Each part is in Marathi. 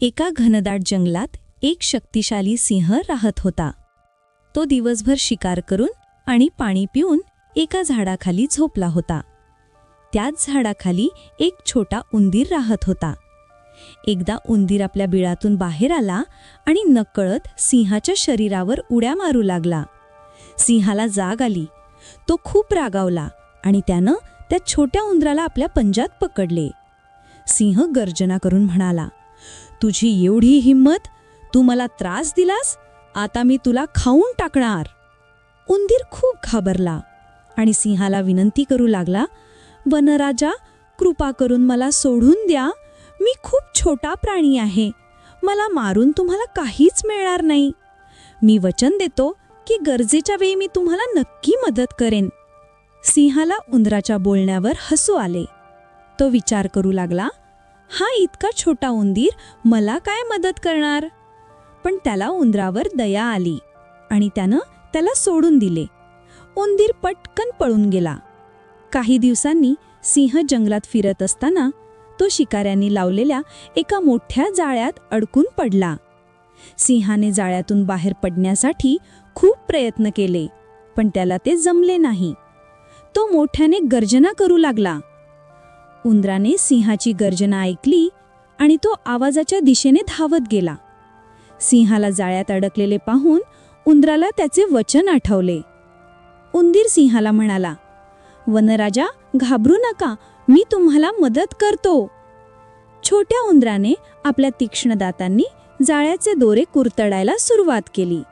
एका घनदाट जंगलात एक शक्तिशाली सिंह राहत होता. तो दिवसभर शिकार करून आणि पाणी पिऊन एका झाडाखाली झोपला होता. त्याच झाडाखाली एक छोटा उंदीर राहत होता. एकदा उंदीर आपल्या बिळातून बाहेर आला आणि नकळत सिंहाच्या शरीरावर उड्या मारू लागला. सिंहाला जाग आली. तो खूप रागावला आणि त्यानं त्या छोट्या उंदराला आपल्या पंजात पकडले. सिंह गर्जना करून म्हणाला, तुझी एवढी हिम्मत, तू मला त्रास दिलास, आता मी तुला खाऊन टाकणार. उंदीर खूप घाबरला आणि सिंहाला विनंती करू लागला, वनराजा, कृपा करून मला सोडून द्या. मी खूप छोटा प्राणी आहे. मला मारून तुम्हाला काहीच मिळणार नाही. मी वचन देतो की गरजेच्या वेळी मी तुम्हाला नक्की मदत करेन. सिंहाला उंदराच्या बोलण्यावर हसू आले. तो विचार करू लागला, हा इतका छोटा उंदीर मला काय मदत करणार. पण त्याला उंदरावर दया आली आणि त्यानं त्याला सोडून दिले. उंदीर पटकन पळून गेला. काही दिवसांनी सिंह जंगलात फिरत असताना तो शिकाऱ्यांनी लावलेल्या एका मोठ्या जाळ्यात अडकून पडला. सिंहाने जाळ्यातून बाहेर पडण्यासाठी खूप प्रयत्न केले, पण त्याला ते जमले नाही. तो मोठ्याने गर्जना करू लागला. उंदराने सिंहाची गर्जना ऐकली आणि तो आवाजाच्या दिशेने धावत गेला. सिंहाला जाळ्यात अडकलेले पाहून उंदराला त्याचे वचन आठवले. उंदीर सिंहाला म्हणाला, वनराजा, घाबरू नका, मी तुम्हाला मदत करतो. छोट्या उंदराने आपल्या तीक्ष्ण दातांनी जाळ्याचे दोरे कुरतडायला सुरुवात केली.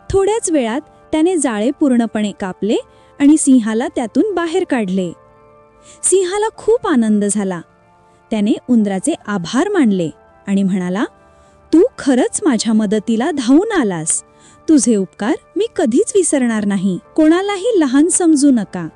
थोड्याच वेळात त्याने जाळे पूर्णपणे कापले आणि सिंहाला त्यातून बाहेर काढले. सिंहाला खूप आनंद झाला. त्याने उंदराचे आभार मानले आणि म्हणाला, तू खरंच माझ्या मदतीला धावून आलास. तुझे उपकार मी कधीच विसरणार नाही. कोणालाही लहान समजू नका.